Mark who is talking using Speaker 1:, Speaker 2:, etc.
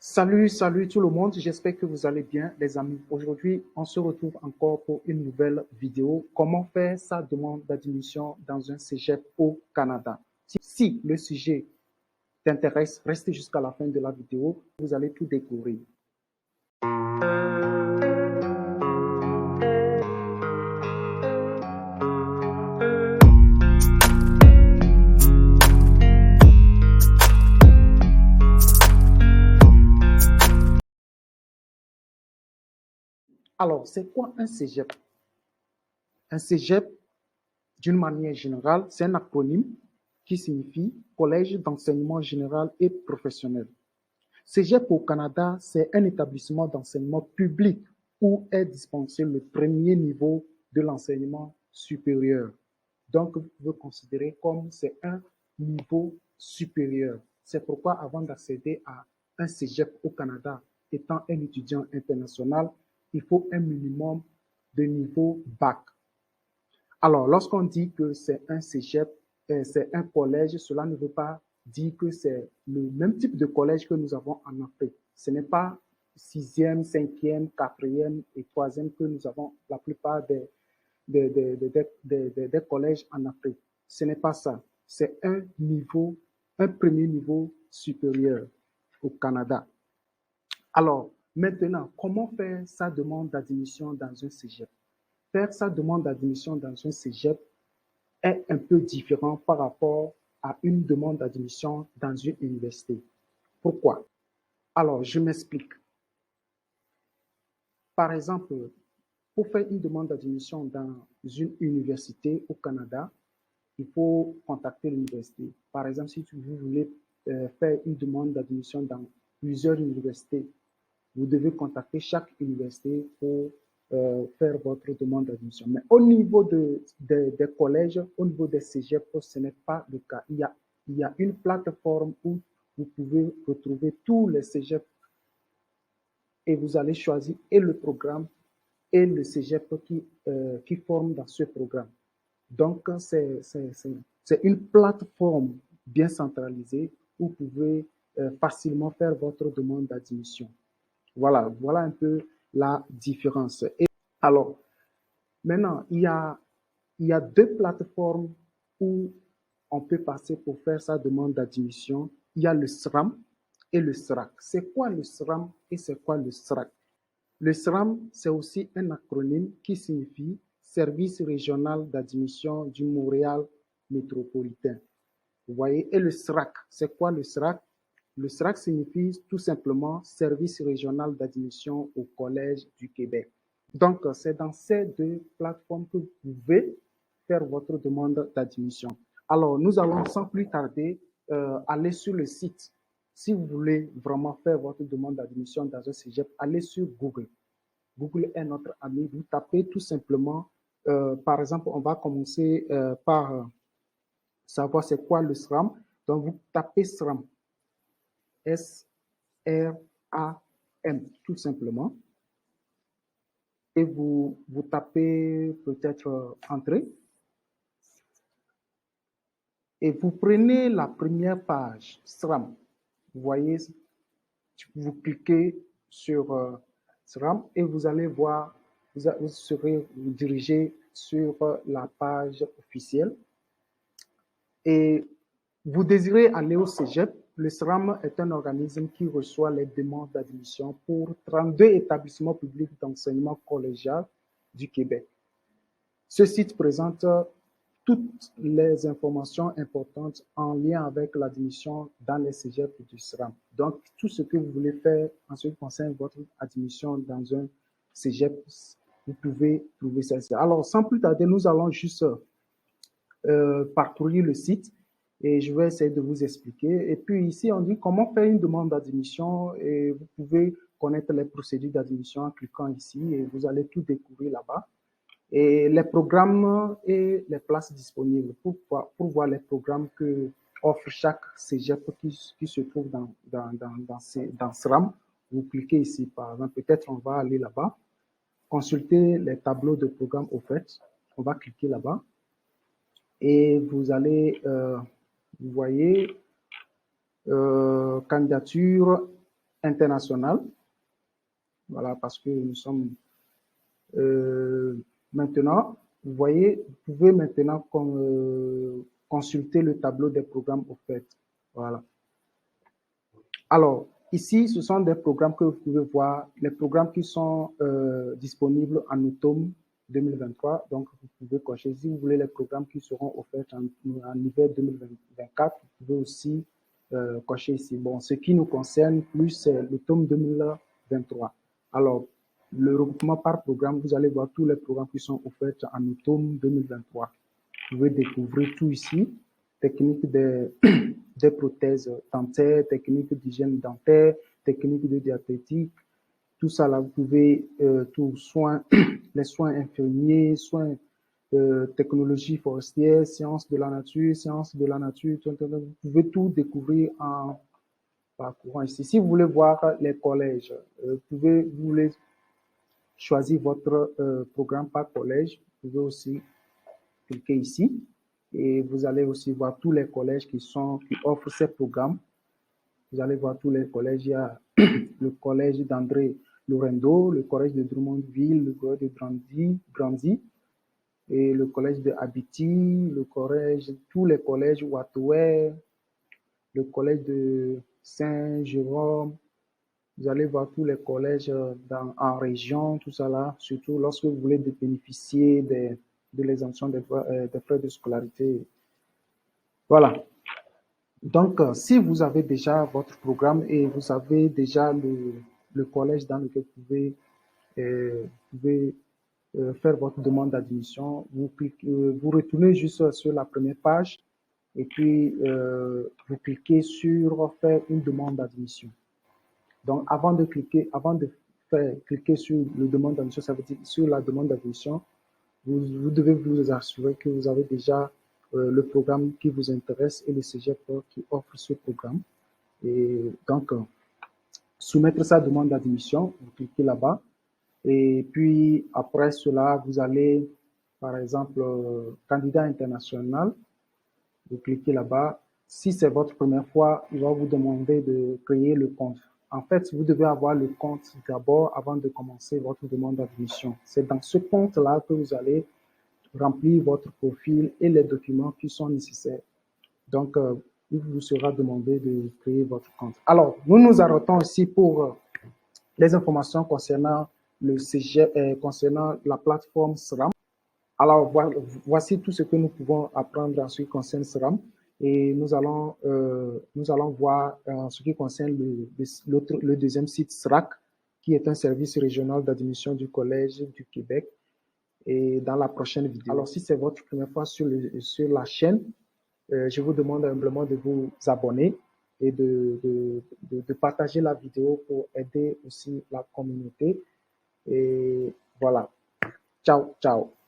Speaker 1: Salut tout le monde, j'espère que vous allez bien les amis. Aujourd'hui, on se retrouve encore pour une nouvelle vidéo. Comment faire sa demande d'admission dans un cégep au Canada. Si le sujet t'intéresse, restez jusqu'à la fin de la vidéo, vous allez tout découvrir. Alors, c'est quoi un cégep? Un cégep, d'une manière générale, c'est un acronyme qui signifie Collège d'enseignement général et professionnel. Cégep au Canada, c'est un établissement d'enseignement public où est dispensé le premier niveau de l'enseignement supérieur. Donc, vous pouvez considérer comme c'est un niveau supérieur. C'est pourquoi avant d'accéder à un cégep au Canada, étant un étudiant international, il faut un minimum de niveau bac. Alors, lorsqu'on dit que c'est un cégep, c'est un collège, cela ne veut pas dire que c'est le même type de collège que nous avons en Afrique. Ce n'est pas sixième, cinquième, quatrième et troisième que nous avons la plupart des collèges en Afrique. Ce n'est pas ça. C'est un niveau, un premier niveau supérieur au Canada. Alors, maintenant, comment faire sa demande d'admission dans un cégep? Faire sa demande d'admission dans un cégep est un peu différent par rapport à une demande d'admission dans une université. Pourquoi? Alors, je m'explique. Par exemple, pour faire une demande d'admission dans une université au Canada, il faut contacter l'université. Par exemple, si vous voulez faire une demande d'admission dans plusieurs universités, vous devez contacter chaque université pour faire votre demande d'admission. Mais au niveau des collèges, au niveau des cégeps, ce n'est pas le cas. Il y a une plateforme où vous pouvez retrouver tous les cégeps et vous allez choisir et le programme et le cégep qui forment dans ce programme. Donc, c'est une plateforme bien centralisée où vous pouvez facilement faire votre demande d'admission. Voilà un peu la différence. Et alors, maintenant, il y a deux plateformes où on peut passer pour faire sa demande d'admission. Il y a le SRAM et le SRAC. C'est quoi le SRAM et c'est quoi le SRAC? Le SRAM, c'est aussi un acronyme qui signifie Service régional d'admission du Montréal métropolitain. Vous voyez? Et le SRAC, c'est quoi le SRAC? Le SRAC signifie tout simplement Service régional d'admission au Collège du Québec. Donc, c'est dans ces deux plateformes que vous pouvez faire votre demande d'admission. Alors, nous allons sans plus tarder aller sur le site. Si vous voulez vraiment faire votre demande d'admission dans un cégep, allez sur Google. Google est notre ami. Vous tapez tout simplement, par exemple, on va commencer par savoir c'est quoi le SRAM. Donc, vous tapez SRAM. S-R-A-M, tout simplement. Et vous tapez peut-être entrée. Et vous prenez la première page, SRAM. Vous voyez, vous cliquez sur SRAM et vous allez voir, vous serez dirigé sur la page officielle. Et vous désirez aller au cégep. Le SRAM est un organisme qui reçoit les demandes d'admission pour 32 établissements publics d'enseignement collégial du Québec. Ce site présente toutes les informations importantes en lien avec l'admission dans les cégeps du SRAM. Donc, tout ce que vous voulez faire en ce qui concerne votre admission dans un cégep, vous pouvez trouver ça. Alors, sans plus tarder, nous allons juste parcourir le site et je vais essayer de vous expliquer. Et puis ici, on dit comment faire une demande d'admission et vous pouvez connaître les procédures d'admission en cliquant ici et vous allez tout découvrir là-bas. Et les programmes et les places disponibles pour voir les programmes que offre chaque cégep qui se trouve dans SRAM. Vous cliquez ici, par exemple, peut-être on va aller là-bas, consulter les tableaux de programmes offerts. On va cliquer là-bas. Et vous allez, vous voyez, candidature international. Voilà, parce que nous sommes maintenant, vous voyez, vous pouvez maintenant consulter le tableau des programmes offerts. Voilà. Alors, ici, ce sont des programmes que vous pouvez voir, les programmes qui sont disponibles en automne 2023. Donc, vous pouvez cocher. Si vous voulez les programmes qui seront offerts en hiver 2024, vous pouvez aussi cocher ici. Bon, ce qui nous concerne plus, c'est l'automne 2023. Alors, le regroupement par programme, vous allez voir tous les programmes qui sont offerts en automne 2023. Vous pouvez découvrir tout ici. Technique des prothèses dentaires, techniques d'hygiène dentaire, techniques de diathétique, tout ça là, vous pouvez, tous soins, les soins infirmiers, soins, technologie forestière, sciences de la nature, vous pouvez tout découvrir en parcourant ici. Si vous voulez voir les collèges, vous voulez choisir votre programme par collège, vous pouvez aussi cliquer ici et vous allez aussi voir tous les collèges qui offrent ces programmes. Vous allez voir tous les collèges. Il y a le collège d'André Lorendo, le collège de Drummondville, le collège de Grandy et le collège de Abiti, tous les collèges Watoué, le collège de Saint-Jérôme. Vous allez voir tous les collèges en région, tout ça là, surtout lorsque vous voulez bénéficier de l'exemption des frais de scolarité. Voilà. Donc, si vous avez déjà votre programme et vous avez déjà le collège dans lequel vous pouvez faire votre demande d'admission, vous retournez juste sur la première page et puis vous cliquez sur faire une demande d'admission. Donc, avant de cliquer sur le demande d'admission, ça veut dire sur la demande d'admission, vous devez vous assurer que vous avez déjà le programme qui vous intéresse et le cégep qui offre ce programme. Et donc, soumettre sa demande d'admission, vous cliquez là-bas. Et puis, après cela, vous allez, par exemple, candidat international, vous cliquez là-bas. Si c'est votre première fois, il va vous demander de créer le compte. En fait, vous devez avoir le compte d'abord avant de commencer votre demande d'admission. C'est dans ce compte-là que vous allez remplir votre profil et les documents qui sont nécessaires. Donc, il vous sera demandé de créer votre compte. Alors, nous nous arrêtons ici pour les informations concernant le cégep, concernant la plateforme SRAM. Alors, voici tout ce que nous pouvons apprendre en ce qui concerne SRAM. Et nous allons voir en ce qui concerne le deuxième site SRAC, qui est un service régional d'admission du Collège du Québec. Et dans la prochaine vidéo. Alors, si c'est votre première fois sur la chaîne, je vous demande humblement de vous abonner et de partager la vidéo pour aider aussi la communauté. Et voilà. Ciao, ciao.